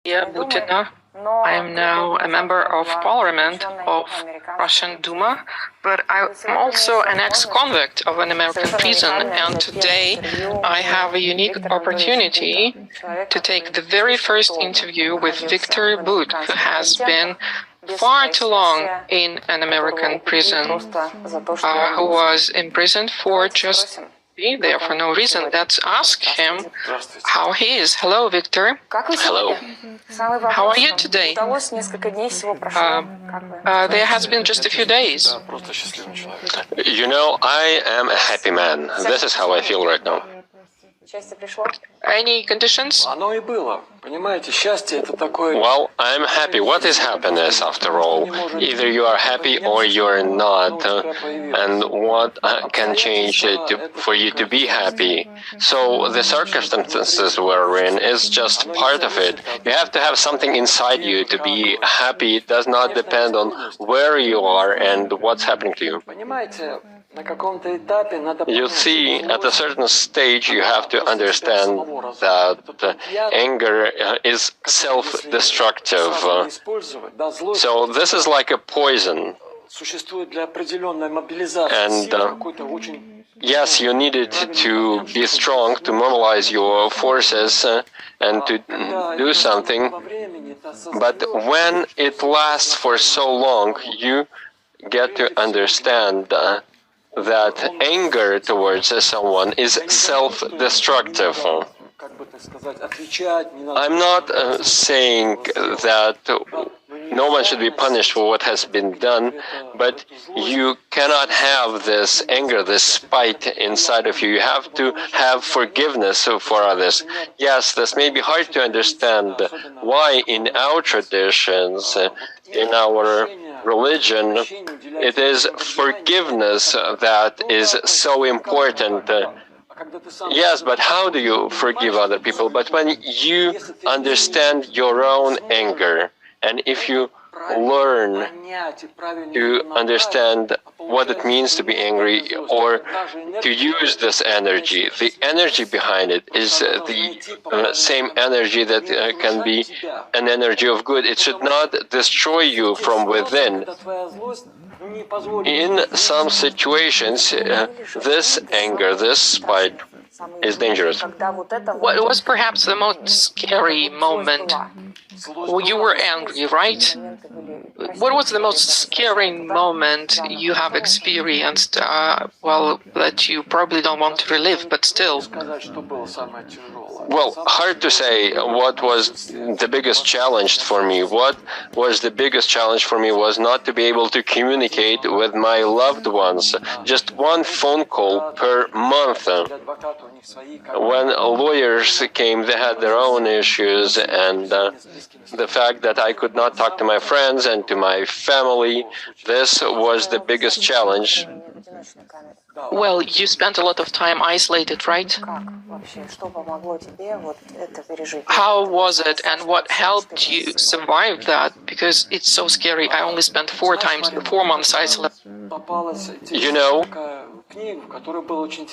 Maria Butina. I am now a member of Parliament of Russian Duma, but I'm also an ex-convict of an American prison, and today I have a unique opportunity to take the very first interview with Viktor Bout, who has been far too long in an American prison, who was imprisoned for just being there for no reason. Let's ask him how he is. Hello, Viktor. Hello. How are you today? There has been just a few days. You know, I am a happy man. This is how I feel right now. Any conditions? Well, I'm happy. What is happiness, after all? Either you are happy or you're not. And what can change for you to be happy? So the circumstances we're in is just part of it. You have to have something inside you to be happy. It does not depend on where you are and what's happening to you. You see, at a certain stage, you have to understand that anger is self-destructive. So this is like a poison. And yes, you needed to be strong to mobilize your forces and to do something. But when it lasts for so long, you get to understand that anger towards someone is self-destructive. I'm not saying that no one should be punished for what has been done, but you cannot have this anger, this spite inside of you. You have to have forgiveness for others. Yes, this may be hard to understand why in our traditions, in our religion, it is forgiveness that is so important. Yes, but how do you forgive other people? But when you understand your own anger, and if you learn to understand what it means to be angry or to use this energy, the energy behind it is the same energy that can be an energy of good. It should not destroy you from within. In some situations, this anger, this spite is dangerous. What was perhaps the most scary moment? You were angry, right? What was the most scary moment you have experienced? Well, that you probably don't want to relive, but still. Well, hard to say what was the biggest challenge for me. What was the biggest challenge for me was not to be able to communicate with my loved ones. Just one phone call per month. When lawyers came, they had their own issues, and the fact that I could not talk to my friends and to my family, this was the biggest challenge. Well, you spent a lot of time isolated, right? How was it, and what helped you survive that? Because it's so scary. I only spent 4 months isolated. You know,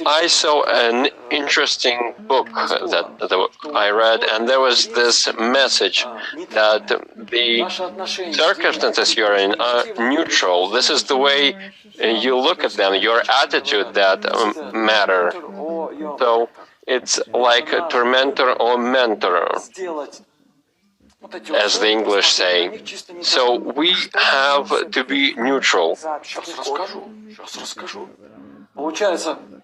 I saw an interesting book that I read, and there was this message that the circumstances you're in are neutral. This is the way you look at them, your attitude that matter. So it's like a tormentor or mentor, as the English say. So we have to be neutral.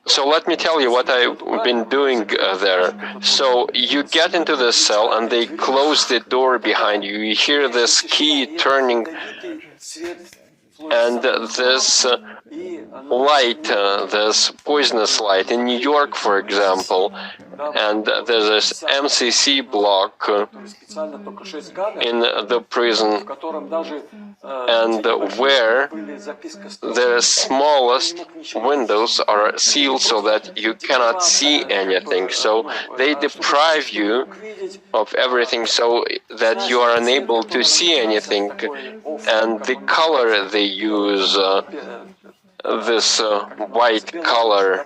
So let me tell you what I've been doing there. So you get into the cell and they close the door behind you. You hear this key turning and this light, this poisonous light in New York, for example, and there's this MCC block in the prison, and where the smallest windows are sealed so that you cannot see anything. So they deprive you of everything so that you are unable to see anything. And the color they use, this white color,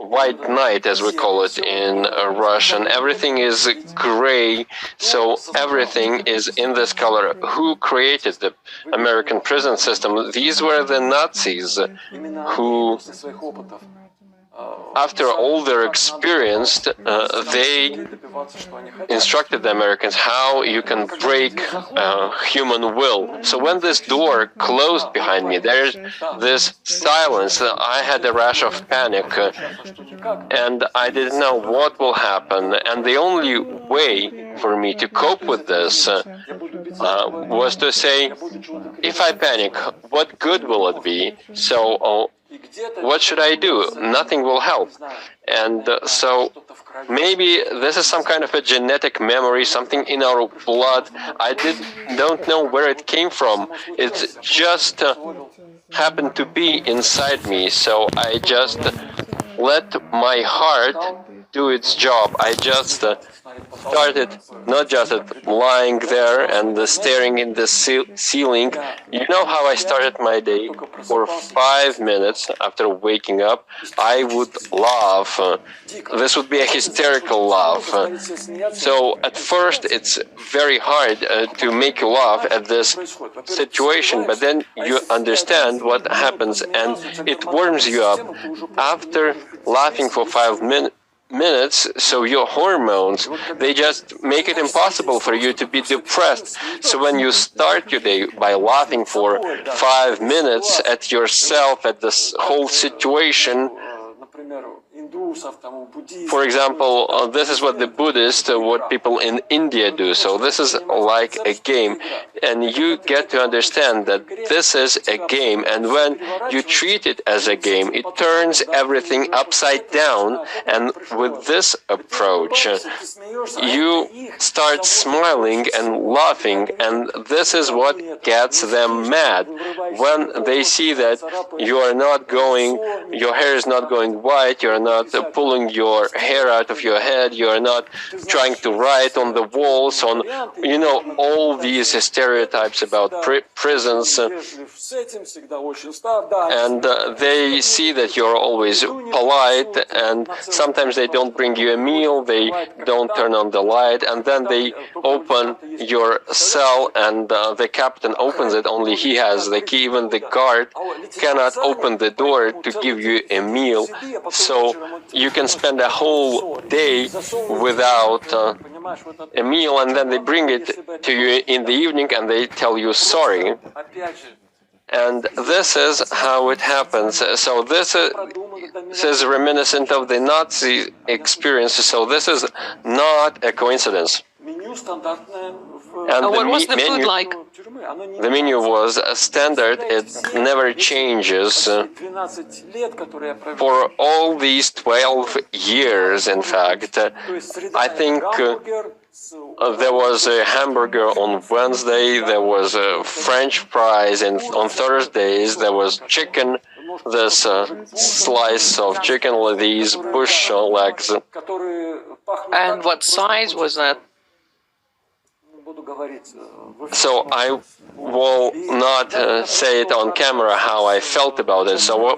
white night, as we call it in Russian. Everything is gray, so everything is in this color. Who created the American prison system? These were the Nazis who, after all their experience, they instructed the Americans how you can break human will. So when this door closed behind me, there's this silence. I had a rash of panic, and I didn't know what will happen. And the only way for me to cope with this was to say, if I panic, what good will it be? So what should I do? Nothing will help. And so maybe this is some kind of a genetic memory, something in our blood. I don't know where it came from. It just happened to be inside me. So I just let my heart do its job. I just started not just lying there and staring in the ceiling. You know how I started my day? For 5 minutes after waking up, I would laugh. This would be a hysterical laugh. So at first it's very hard to make you laugh at this situation, but then you understand what happens and it warms you up. After laughing for 5 minutes, so your hormones, they just make it impossible for you to be depressed. So when you start your day by laughing for 5 minutes at yourself, at this whole situation, for example, this is what the Buddhists, what people in India do. So this is like a game, and you get to understand that this is a game, and when you treat it as a game, it turns everything upside down. And with this approach, you start smiling and laughing, and this is what gets them mad. When they see that you are not going, your hair is not going white, you are not pulling your hair out of your head, you are not trying to write on the walls, on, you know, all these stereotypes about prisons, and they see that you're always polite, and sometimes they don't bring you a meal, they don't turn on the light, and then they open your cell, and the captain opens it, only he has the key. Even the guard cannot open the door to give you a meal. So you can spend a whole day without a meal, and then they bring it to you in the evening and they tell you sorry. And this is how it happens. So this is reminiscent of the Nazi experience. So this is not a coincidence. And what was the food like? The menu was standard, it never changes. For all these 12 years, in fact, I think there was a hamburger on Wednesday, there was French fries, and on Thursdays there was chicken, this slice of chicken with these bush legs. And what size was that? So I will not say it on camera how I felt about it. So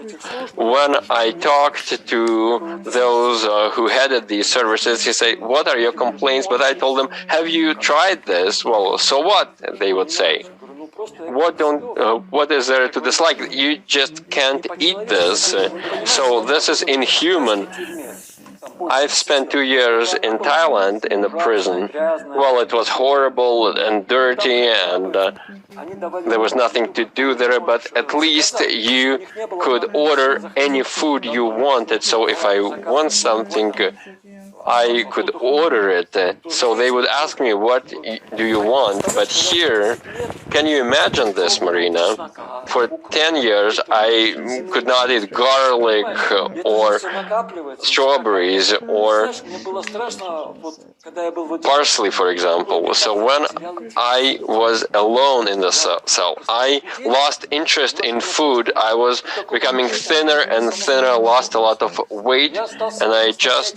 when I talked to those who headed these services, he said, "What are your complaints?" But I told them, "Have you tried this?" "Well, so what?" they would say. What is there to dislike? You just can't eat this. So this is inhuman. I've spent 2 years in Thailand in a prison. Well, it was horrible and dirty, and there was nothing to do there, but at least you could order any food you wanted. So if I want something, I could order it. So they would ask me, "What do you want?" But here, can you imagine this, Marina? For 10 years, I could not eat garlic or strawberries or parsley, for example. So when I was alone in the cell, I lost interest in food. I was becoming thinner and thinner, lost a lot of weight, and I just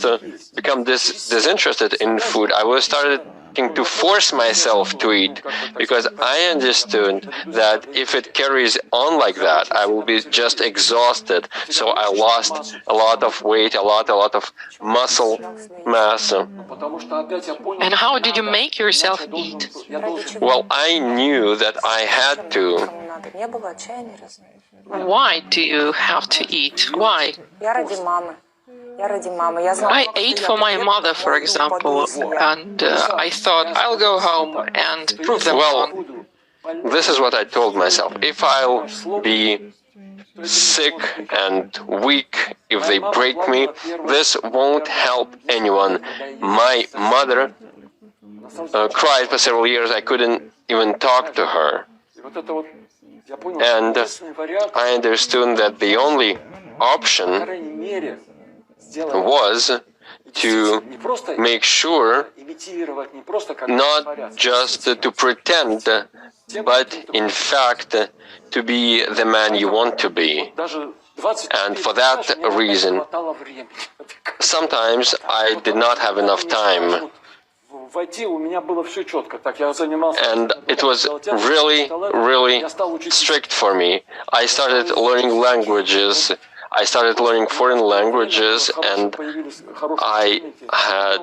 become disinterested in food. I was started starting to force myself to eat, because I understood that if it carries on like that, I will be just exhausted. So I lost a lot of weight, a lot of muscle mass. And how did you make yourself eat? Well, I knew that I had to. Why do you have to eat? Why? I ate for my mother, for example, and I thought I'll go home and prove them wrong. This is what I told myself. If I'll be sick and weak, if they break me, this won't help anyone. My mother cried for several years. I couldn't even talk to her. And I understood that the only option was to make sure not just to pretend, but in fact to be the man you want to be. And for that reason, sometimes I did not have enough time. And it was really strict for me. I started learning languages. I started learning foreign languages, and I had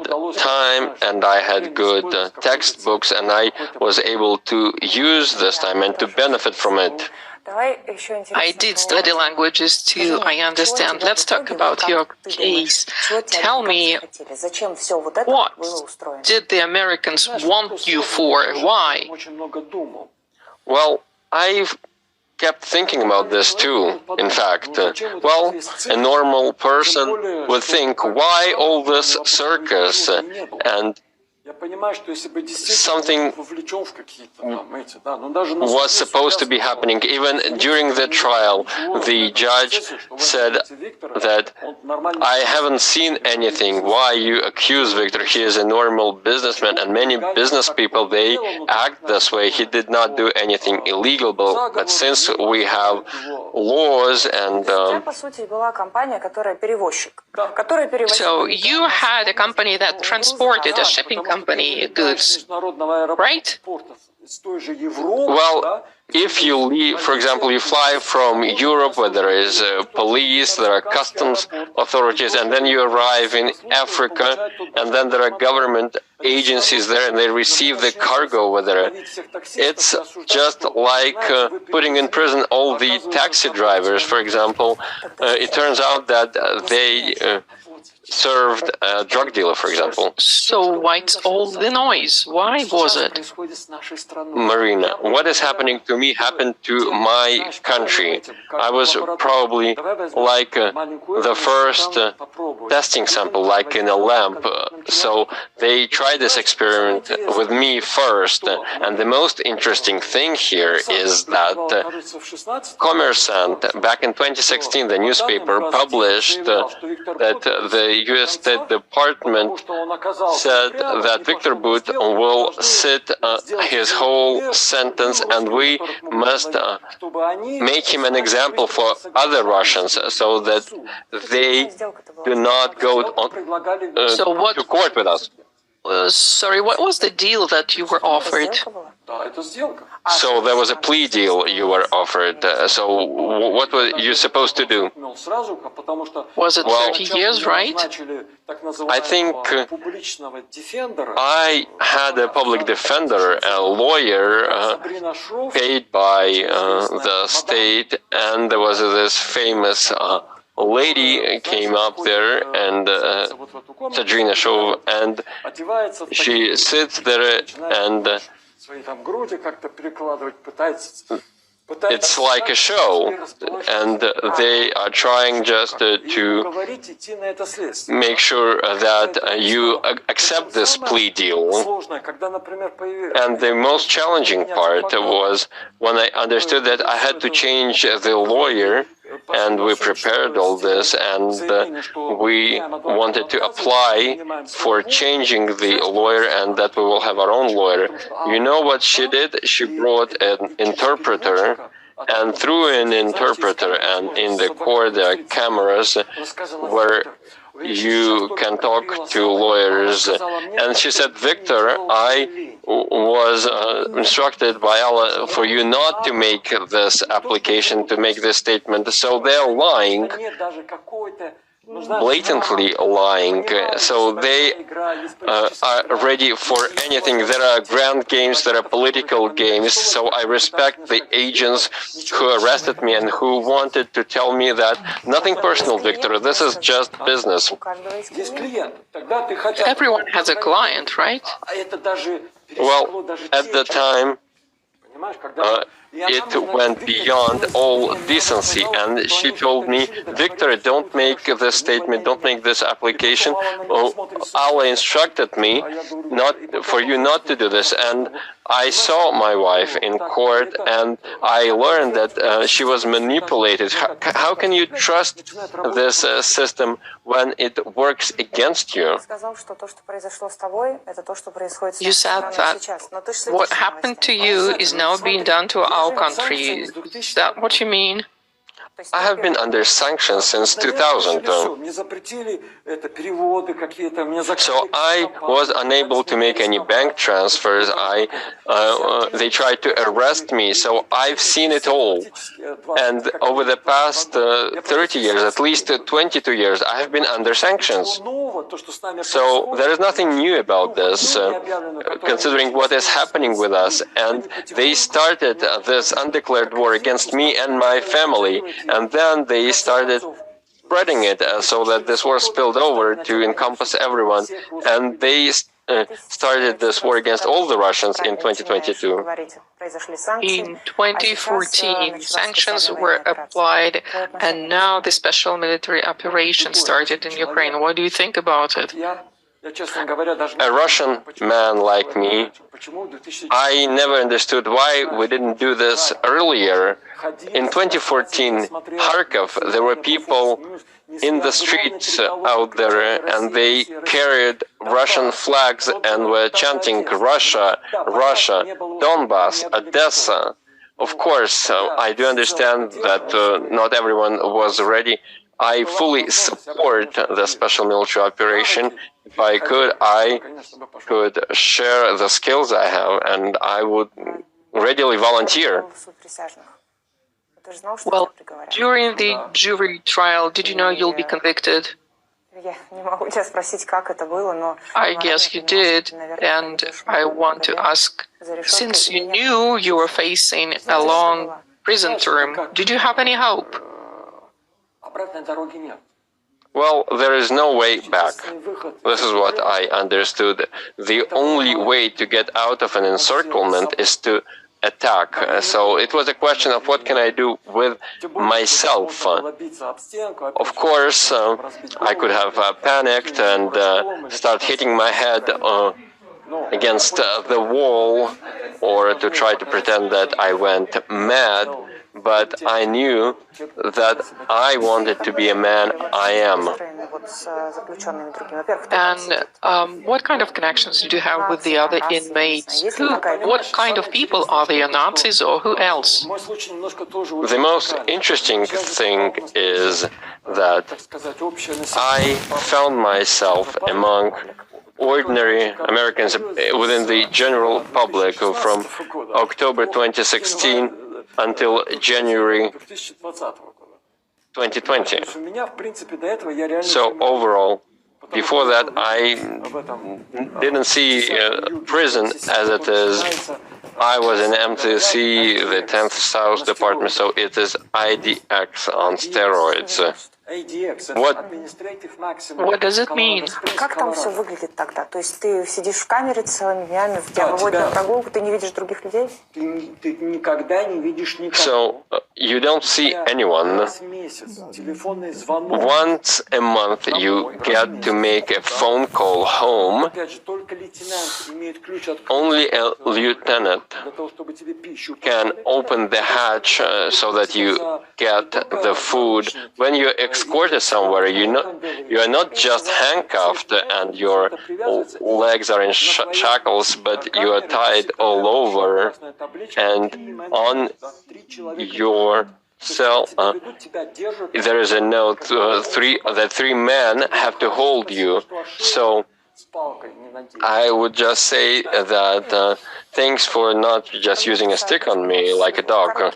time, and I had good textbooks, and I was able to use this time and to benefit from it. I did study languages too, I understand. Let's talk about your case. Tell me, what did the Americans want you for? Why? Well, I've kept thinking about this too, in fact. Well, a normal person would think, why all this circus? And something was supposed to be happening. Even during the trial, the judge said that I haven't seen anything. Why you accuse Viktor? He is a normal businessman, and many business people, they act this way. He did not do anything illegal, but since we have laws and... So you had a company that transported, a shipping company, goods, right? Well, if you leave, for example, you fly from Europe where there is police, there are customs authorities, and then you arrive in Africa, and then there are government agencies there, and they receive the cargo over there. It's just like putting in prison all the taxi drivers, for example. It turns out that they served a drug dealer, for example. So what's all the noise? Why was it? Marina, what is happening to me happened to my country. I was probably like the first testing sample, like in a lamp. So they tried this experiment with me first. And the most interesting thing here is that Kommersant, back in 2016, the newspaper published that the U.S. State Department said that Viktor Bout will sit his whole sentence, and we must make him an example for other Russians so that they do not go to court with us. Sorry, what was the deal that you were offered? So there was a plea deal you were offered. So what were you supposed to do? Was it 30 years, right? I think I had a public defender, a lawyer paid by the state, and there was this famous lady came up there, and Sadrina Shov, and she sits there, and it's like a show, and they are trying just to make sure that you accept this plea deal. And the most challenging part was when I understood that I had to change the lawyer, and we prepared all this, and we wanted to apply for changing the lawyer, and that we will have our own lawyer. You know what she did? She brought an interpreter, and through an interpreter, and in the court there are cameras, where you can talk to lawyers. And she said, Victor, I was instructed by Allah for you not to make this application, to make this statement. So they're lying, blatantly lying. So they are ready for anything. There are grand games, there are political games. So I respect the agents who arrested me and who wanted to tell me that nothing personal, Victor, this is just business. Everyone has a client, right? Well, at the time, it went beyond all decency, and she told me, Victor, don't make this statement, don't make this application. Allah instructed me for you not to do this, and I saw my wife in court, and I learned that she was manipulated. How can you trust this system when it works against you? You said that what happened to you is now being done to our country. Is that what you mean? I have been under sanctions since 2000. So I was unable to make any bank transfers. They tried to arrest me. So I've seen it all. And over the past 30 years, at least 22 years, I have been under sanctions. So there is nothing new about this, considering what is happening with us. And they started this undeclared war against me and my family. And then they started spreading it so that this war spilled over to encompass everyone. And they started this war against all the Russians in 2022. In 2014, sanctions were applied, and now the special military operation started in Ukraine. What do you think about it? A Russian man like me, I never understood why we didn't do this earlier. In 2014, Kharkov, there were people in the streets out there, and they carried Russian flags and were chanting Russia, Russia, Donbass, Odessa. Of course, I do understand that not everyone was ready. I fully support the special military operation. If I could share the skills I have, and I would readily volunteer. Well, during the jury trial, did you know you'll be convicted? I guess you did, and I want to ask, since you knew you were facing a long prison term, did you have any hope? Well, there is no way back. This is what I understood. The only way to get out of an encirclement is to attack. So it was a question of what can I do with myself. Of course, I could have panicked and start hitting my head against the wall, or to try to pretend that I went mad. But I knew that I wanted to be a man I am. And what kind of connections did you have with the other inmates? What kind of people are they, Nazis or who else? The most interesting thing is that I found myself among ordinary Americans within the general public from October 2016 until January 2020. So overall, before that, I didn't see prison as it is. I was in MTC, the 10th South Department, so it is IDX on steroids. What does it mean? Как там все выглядит тогда? То есть ты сидишь в камере целыми днями, тебя выводят на прогулку, ты не видишь других людей? Ты никогда не видишь никого. So you don't see anyone. Once a month you get to make a phone call home. Only a lieutenant can open the hatch so that you get the food. When you're escorted somewhere, you are not just handcuffed and your legs are in shackles, but you are tied all over, and on your cell, there is a note that three men have to hold you. So I would just say that thanks for not just using a stick on me like a dog.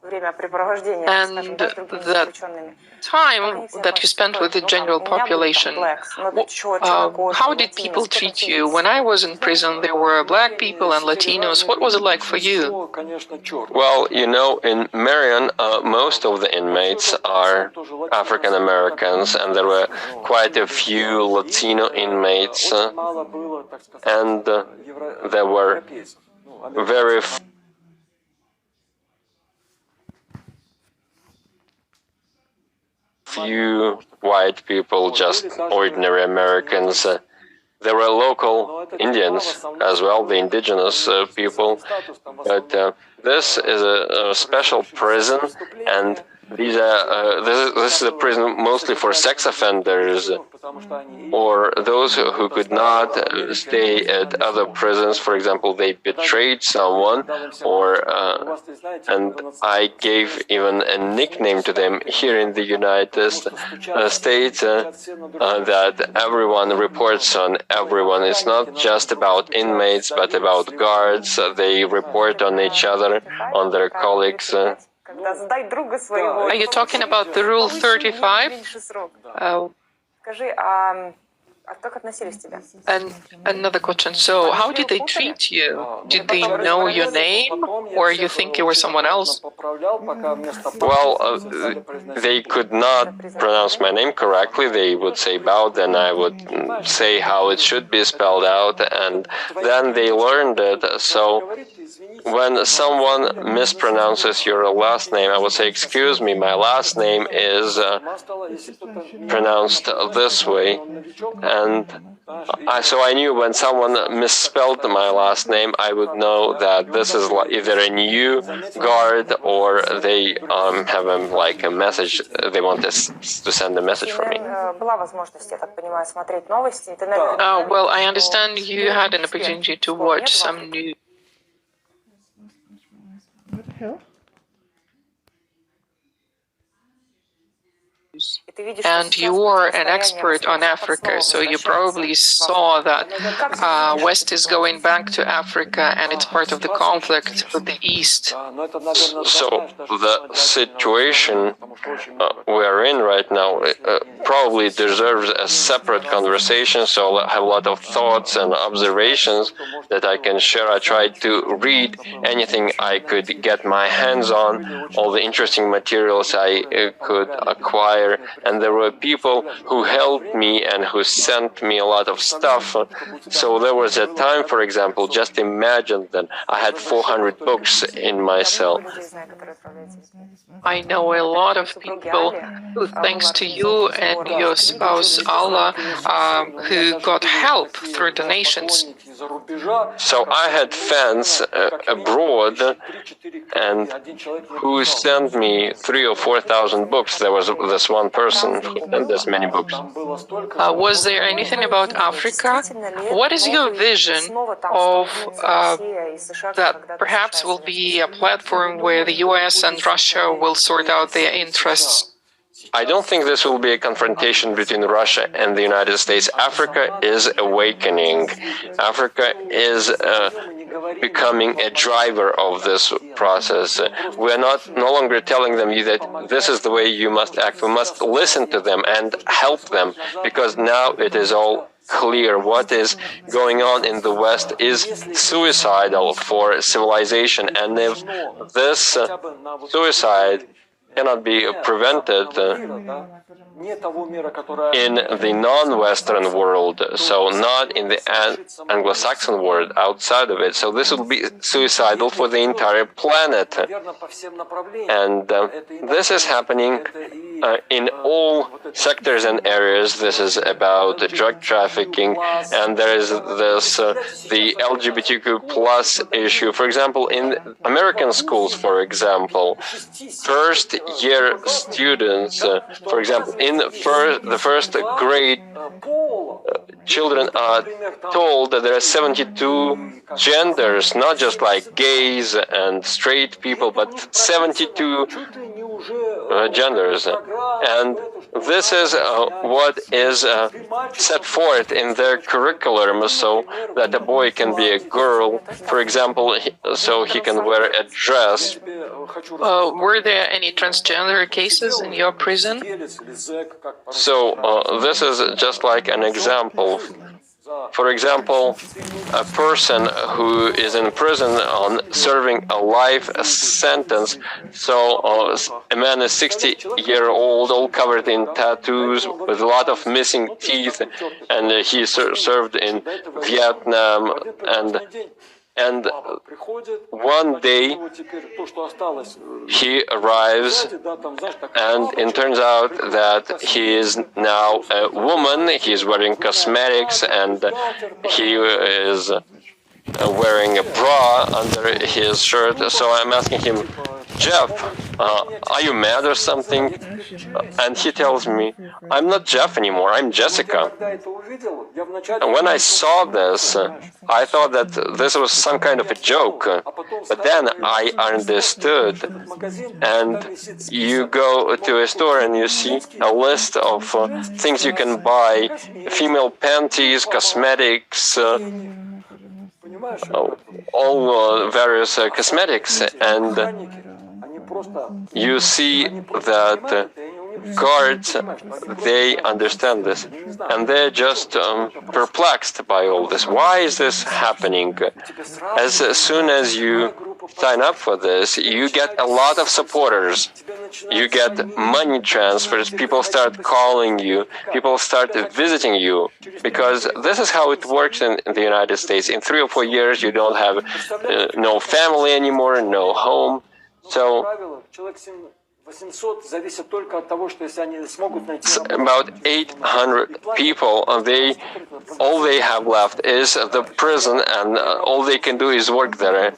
And that time that you spent with the general population, how did people treat you? When I was in prison, there were black people and Latinos. What was it like for you? Well, you know, in Marion, most of the inmates are African Americans, and there were quite a few Latino inmates, and there were very few white people, just ordinary Americans. There were local Indians as well, the indigenous people, but this is a special prison, and this is a prison mostly for sex offenders or those who could not stay at other prisons. For example, they betrayed someone, and I gave even a nickname to them here in the United States that everyone reports on everyone. It's not just about inmates, but about guards. They report on each other, on their colleagues. Are you talking about the Rule 35? And another question, so how did they treat you? Did they know your name, or you think you were someone else? Well, they could not pronounce my name correctly. They would say Bout, then I would say how it should be spelled out, and then they learned it. So when someone mispronounces your last name, I would say, excuse me, my last name is pronounced this way. And so I knew when someone misspelled my last name, I would know that this is either a new guard or they have like a message, they want to send a message for me. Well, I understand you had an opportunity to watch some news. And you are an expert on Africa, so you probably saw that West is going back to Africa and it's part of the conflict with the East. So the situation we're in right now probably deserves a separate conversation, so I have a lot of thoughts and observations that I can share. I tried to read anything I could get my hands on, all the interesting materials I could acquire, and there were people who helped me and who sent me a lot of stuff. So there was a time, for example, just imagine that I had 400 books in my cell. I know a lot of people who, thanks to you and your spouse Allah, who got help through donations. So I had fans abroad and who sent me 3,000 or 4,000 books. There was this one person who sent this many books. Was there anything about Africa? What is your vision of that perhaps will be a platform where the US and Russia will sort out their interests? I don't think this will be a confrontation between Russia and the United States. Africa is awakening. Africa is becoming a driver of this process. We're no longer telling them that this is the way you must act. We must listen to them and help them, because now it is all clear. What is going on in the West is suicidal for civilization, and if this suicide cannot be prevented in the non-Western world, so not in the Anglo-Saxon world, outside of it. So this will be suicidal for the entire planet. And this is happening in all sectors and areas. This is about drug trafficking, and there is this the LGBTQ plus issue. For example, in American schools, for example, first-year students, for example, in in the first grade, children are told that there are 72 genders, not just like gays and straight people, but 72 genders. And this is what is set forth in their curriculum, so that a boy can be a girl, for example, so he can wear a dress. Were there any transgender cases in your prison? So this is just like an example. For example, a person who is in prison on serving a life sentence, so a man is 60-year-old, all covered in tattoos, with a lot of missing teeth, and he served in Vietnam, and one day he arrives, and it turns out that he is now a woman. He's wearing cosmetics, and he is wearing a bra under his shirt. So I'm asking him, Jeff, are you mad or something? And he tells me, I'm not Jeff anymore, I'm Jessica. And when I saw this, I thought that this was some kind of a joke. But then I understood. And you go to a store and you see a list of things you can buy, female panties, cosmetics, all various cosmetics, and you see that guards, they understand this, and they're just perplexed by all this. Why is this happening? As soon as you sign up for this, you get a lot of supporters. You get money transfers, people start calling you, people start visiting you, because this is how it works in the United States. In 3 or 4 years, you don't have no family anymore, no home. So about 800 people, all they have left is the prison, and all they can do is work there.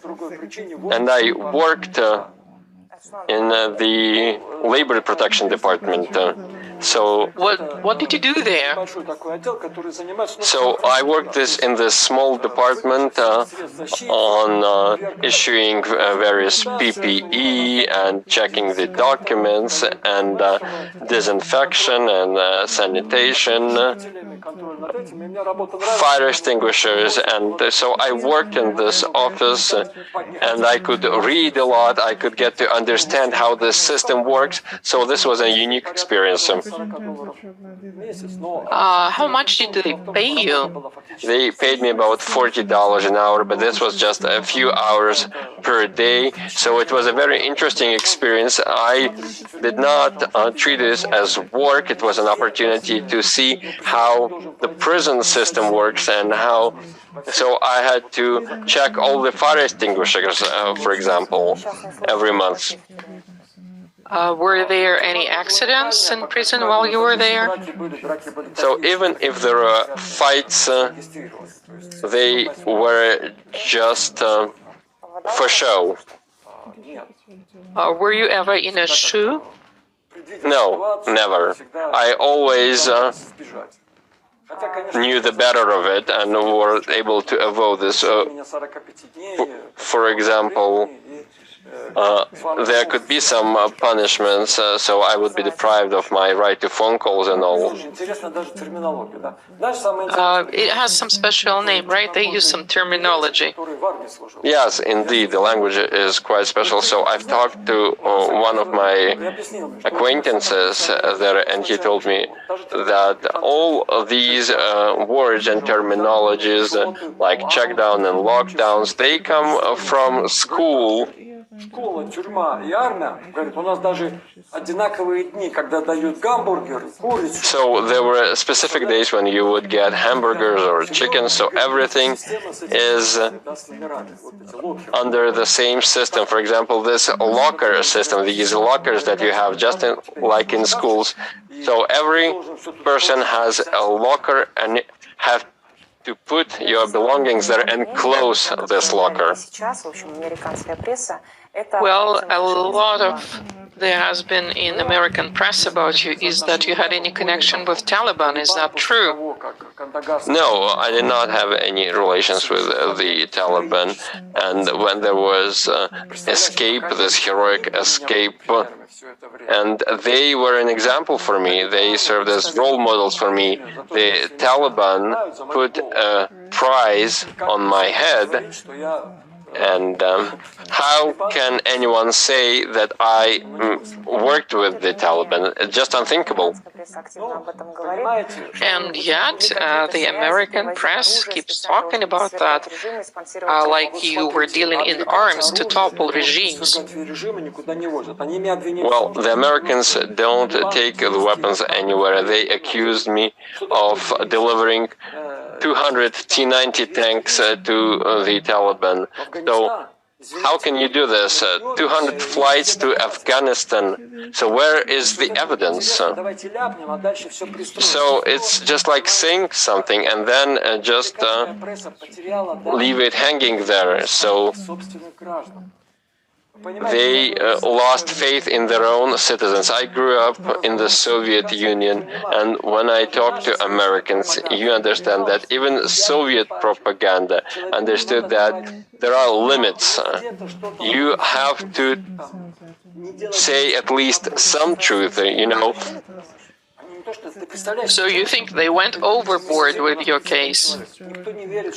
And I worked in the labor protection department. So what did you do there? So I worked in this small department on issuing various PPE and checking the documents and disinfection and sanitation, fire extinguishers, and so I worked in this office, and I could read a lot. I could get to understand how the system works. So this was a unique experience. How much did they pay you? They paid me about $40 an hour, but this was just a few hours per day. So it was a very interesting experience. I did not treat this as work. It was an opportunity to see how the prison system works and how. So I had to check all the fire extinguishers, for example, every month. Were there any accidents in prison while you were there? So even if there were fights, they were just for show. Were you ever in a shoe? No, never. I always knew the better of it and were able to avoid this. For example, there could be some punishments, so I would be deprived of my right to phone calls and all. It has some special name, right? They use some terminology. Yes, indeed, the language is quite special. So I've talked to one of my acquaintances there, and he told me that all of these words and terminologies, like checkdown and lockdowns, they come from school. So there were specific days when you would get hamburgers or chicken, so everything is under the same system. For example, this locker system, these lockers that you have just like in schools. So every person has a locker and have to put your belongings there and close this locker. Well, a lot of there has been in American press about you is that you had any connection with Taliban. Is that true? No, I did not have any relations with the Taliban. And when there was escape, this heroic escape, and they were an example for me. They served as role models for me. The Taliban put a price on my head. And how can anyone say that I worked with the Taliban? It's just unthinkable. And yet, the American press keeps talking about that, like you were dealing in arms to topple regimes. Well, the Americans don't take the weapons anywhere. They accused me of delivering 200 T-90 tanks to the Taliban. So how can you do this? 200 flights to Afghanistan. So where is the evidence? So it's just like saying something and then just leave it hanging there. So they lost faith in their own citizens. I grew up in the Soviet Union, and when I talk to Americans, you understand that even Soviet propaganda understood that there are limits. You have to say at least some truth, you know. So you think they went overboard with your case?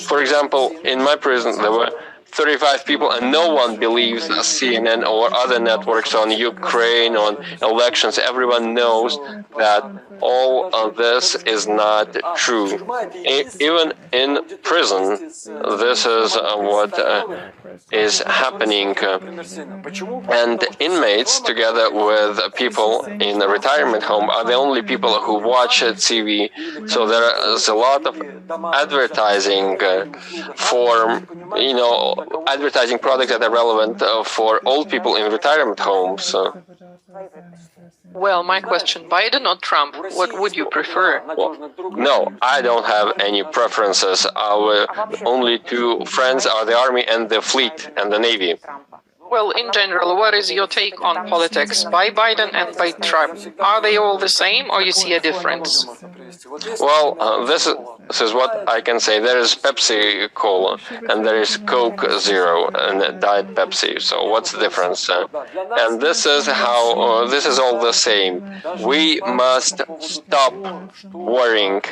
For example, in my prison, there were 35 people, and no one believes CNN or other networks on Ukraine, on elections. Everyone knows that all of this is not true. Even in prison, this is what is happening. And inmates, together with people in a retirement home, are the only people who watch TV. So there is a lot of advertising for, you know, advertising products that are relevant for old people in retirement homes. Well, my question, Biden or Trump, what would you prefer? Well, no, I don't have any preferences. Our only two friends are the army and the fleet and the navy. Well, in general, what is your take on politics by Biden and by Trump? Are they all the same, or you see a difference? Well, this is what I can say. There is Pepsi Cola, and there is Coke Zero, and Diet Pepsi. So what's the difference? And this is how, this is all the same. We must stop worrying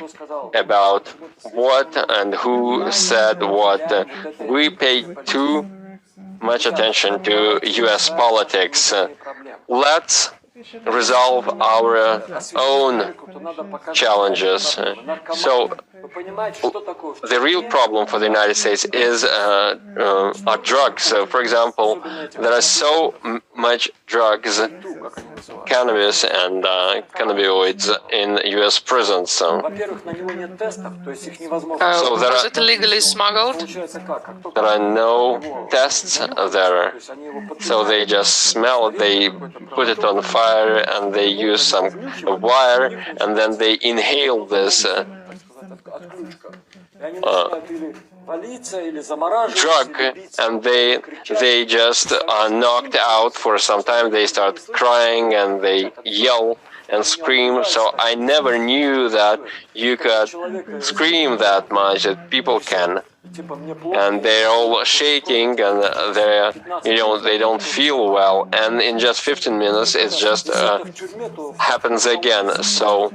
about what and who said what. We pay too much attention to US politics. Let's resolve our own challenges. So the real problem for the United States is are drugs. For example, there are so much drugs, cannabis and cannabinoids in US prisons. So is it illegally smuggled? There are no tests there. So they just smell it, they put it on fire, and they use some wire, and then they inhale this drug, and they just are knocked out for some time. They start crying and they yell and scream. So I never knew that you could scream that much, that people can. And they're all shaking, and they're, you know, they don't feel well. And in just 15 minutes, it just happens again. So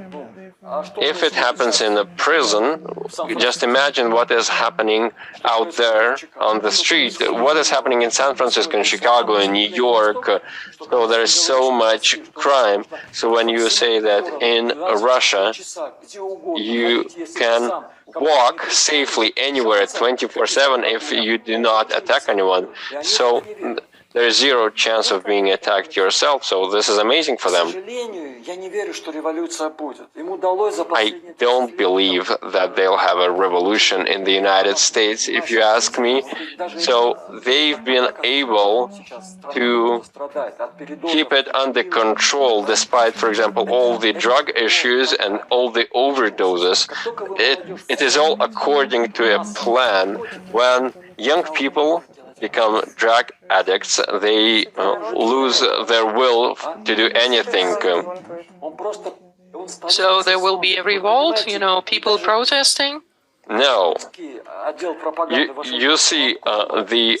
if it happens in a prison, just imagine what is happening out there on the street. What is happening in San Francisco, in Chicago, in New York. So there is so much crime. So when you say that in Russia you can walk safely anywhere 24/7 if you do not attack anyone, so there is zero chance of being attacked yourself, so this is amazing for them. I don't believe that they'll have a revolution in the United States, if you ask me. So they've been able to keep it under control despite, for example, all the drug issues and all the overdoses. It is all according to a plan. When young people become drug addicts, they lose their will to do anything. So there will be a revolt, people protesting? No. You see, the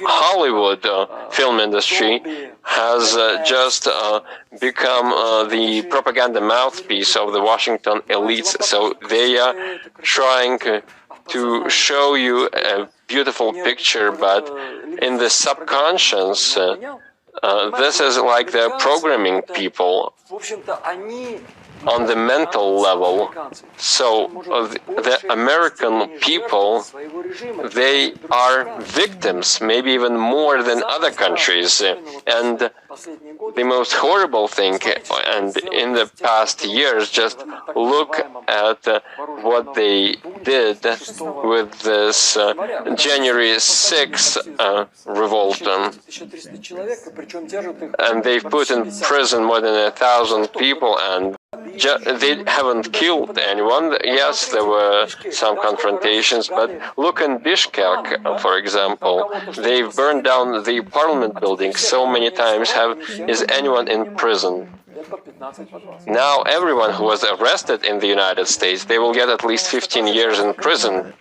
Hollywood film industry has just become the propaganda mouthpiece of the Washington elites. So they are trying to show you a beautiful picture, but in the subconscious, this is like they're programming people on the mental level. So the American people, they are victims, maybe even more than other countries. And the most horrible thing, and in the past years, just look at what they did with this January 6th revolt. And they've put in prison more than 1,000 people, and they haven't killed anyone. Yes, there were some confrontations, but look in Bishkek, for example. They've burned down the parliament building so many times. Is anyone in prison? Now everyone who was arrested in the United States, they will get at least 15 years in prison.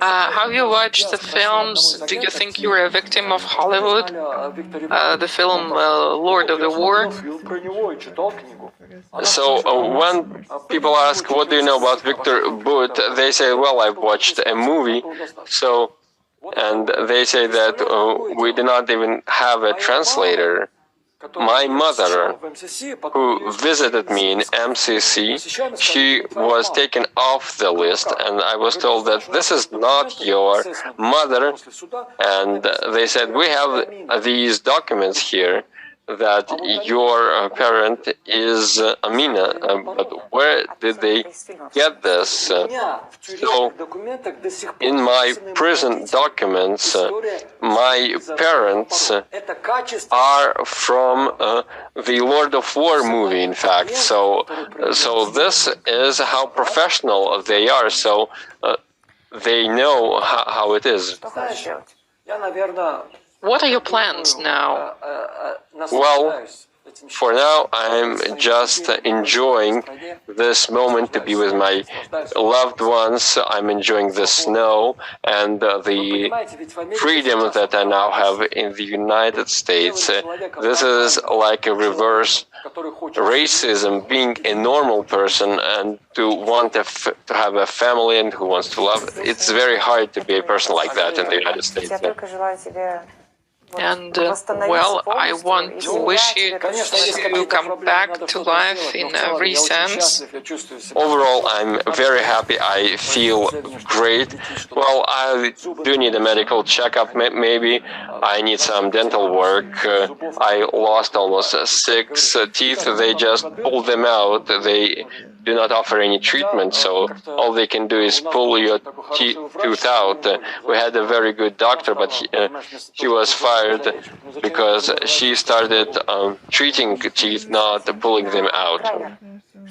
Have you watched the films? Do you think you were a victim of Hollywood? The film Lord of the War? So when people ask, what do you know about Viktor Bout, they say, well, I've watched a movie. And they say that we do not even have a translator. My mother, who visited me in MCC, she was taken off the list, and I was told that this is not your mother. And they said, we have these documents here that your parent is Amina, but where did they get this? So, in my prison documents, my parents are from the Lord of War movie, in fact. So this is how professional they are. So they know how it is. What are your plans now? Well, for now, I'm just enjoying this moment to be with my loved ones. I'm enjoying the snow and the freedom that I now have in the United States. This is like a reverse racism, being a normal person and to want to have a family and who wants to love. It's very hard to be a person like that in the United States. And, well, I want to wish you to come back to life in every sense. Overall, I'm very happy. I feel great. Well, I do need a medical checkup, maybe. I need some dental work. I lost almost 6 teeth. They just pulled them out. They do not offer any treatment, so all they can do is pull your tooth out. We had a very good doctor, but he was fired because she started treating teeth, not pulling them out.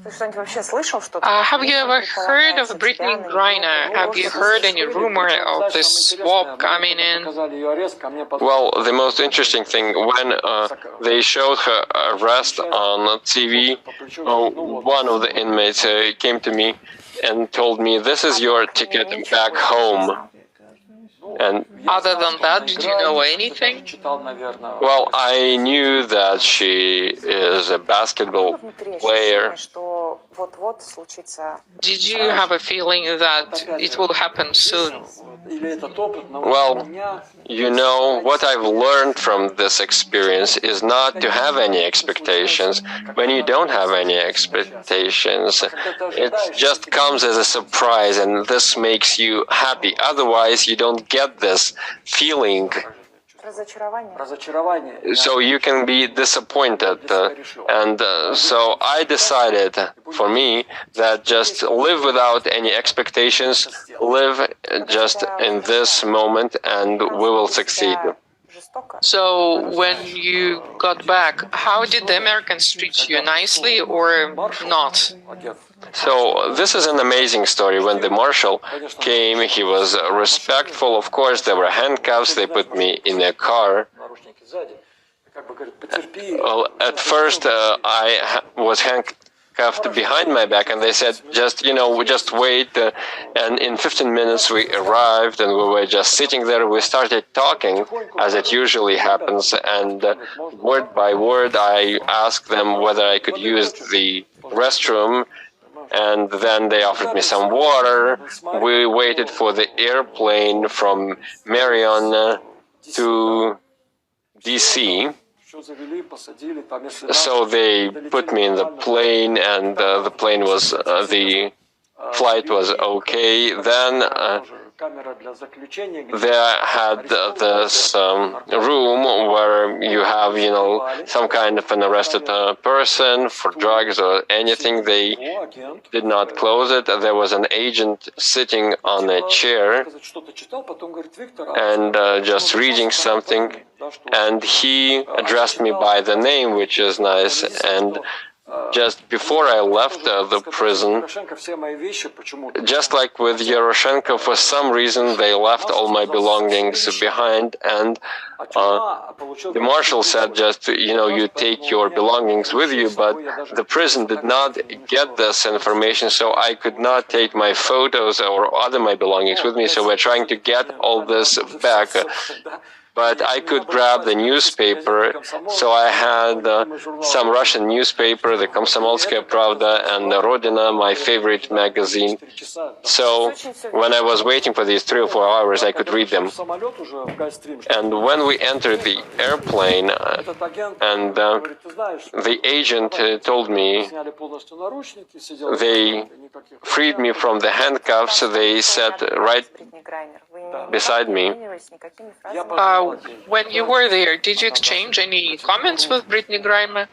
Have you ever heard of Brittany Griner? Have you heard any rumor of this swap coming in? Well, the most interesting thing, when they showed her arrest on TV, one of the inmates came to me and told me, "This is your ticket back home." And other than that, did you know anything? Well, I knew that she is a basketball player. Did you have a feeling that it will happen soon? Well, you know, what I've learned from this experience is not to have any expectations. When you don't have any expectations, it just comes as a surprise, and this makes you happy. Otherwise, you don't get this feeling. So you can be disappointed. So I decided, for me, that just live without any expectations, live just in this moment, and we will succeed. So when you got back, how did the Americans treat you? Nicely or not? So this is an amazing story. When the marshal came, he was respectful. Of course, there were handcuffs. They put me in a car. Well, at first, I was handcuffed behind my back, and they said, we just wait. And in 15 minutes, we arrived, and we were just sitting there. We started talking, as it usually happens, and word by word, I asked them whether I could use the restroom, and then they offered me some water. We waited for the airplane from Marion to DC. So they put me in the plane, and the flight was okay. Then they had this room where you have, some kind of an arrested person for drugs or anything. They did not close it. There was an agent sitting on a chair and just reading something. And he addressed me by the name, which is nice. And just before I left the prison, just like with Yaroshenko, for some reason they left all my belongings behind, and the marshal said you take your belongings with you, but the prison did not get this information, so I could not take my photos or my belongings with me, so we're trying to get all this back. But I could grab the newspaper, so I had some Russian newspaper, the Komsomolskaya Pravda and the Rodina, my favorite magazine. So when I was waiting for these 3 or 4 hours, I could read them. And when we entered the airplane, and the agent told me, they freed me from the handcuffs, they sat right beside me. When you were there, did you exchange any comments with Brittany Griner?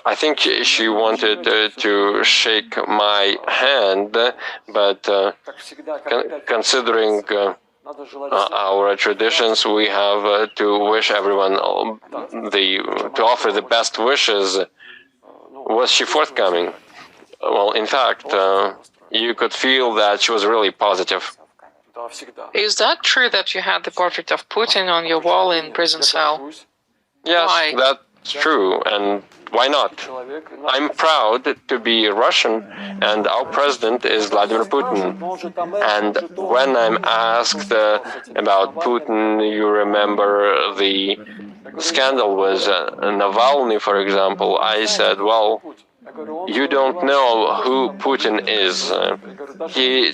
I think she wanted to shake my hand, but considering our traditions, we have to wish everyone to offer the best wishes. Was she forthcoming? Well, in fact, you could feel that she was really positive. Is that true that you had the portrait of Putin on your wall in prison cell? Yes, why? That's true, and why not? I'm proud to be Russian, and our president is Vladimir Putin. And when I'm asked about Putin, you remember the scandal with Navalny, for example, I said, well, you don't know who Putin is. He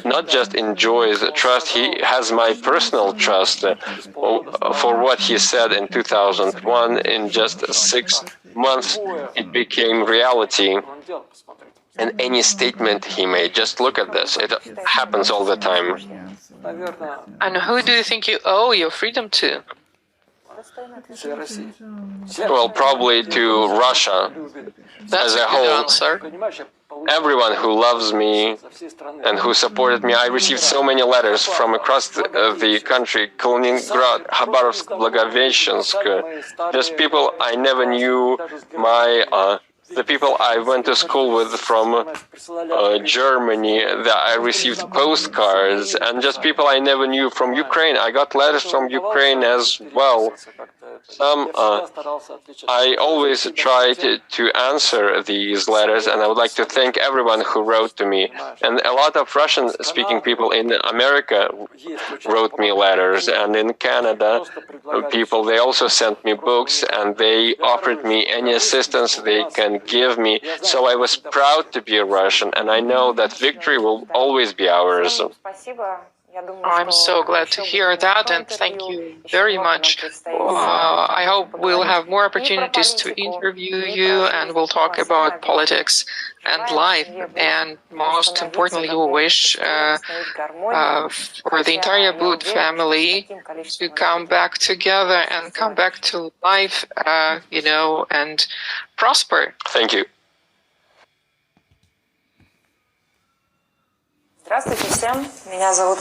not just enjoys trust, he has my personal trust for what he said in 2001. In just 6 months, it became reality. And any statement he made, just look at this, it happens all the time. And who do you think you owe your freedom to? Well, probably to Russia as a whole. Everyone who loves me and who supported me. I received so many letters from across the country, Kaliningrad, Khabarovsk, Blagoveshchensk, just people I never knew, the people I went to school with from Germany, that I received postcards, and just people I never knew from Ukraine. I got letters from Ukraine as well. I always tried to answer these letters, and I would like to thank everyone who wrote to me. And a lot of Russian-speaking people in America wrote me letters, and in Canada, people, they also sent me books, and they offered me any assistance they can give me. So I was proud to be a Russian, and I know that victory will always be ours. I'm so glad to hear that, and thank you very much. I hope we'll have more opportunities to interview you, and we'll talk about politics and life, and most importantly, we wish for the entire Bout family to come back together and come back to life, and prosper. Thank you. Здравствуйте всем, меня зовут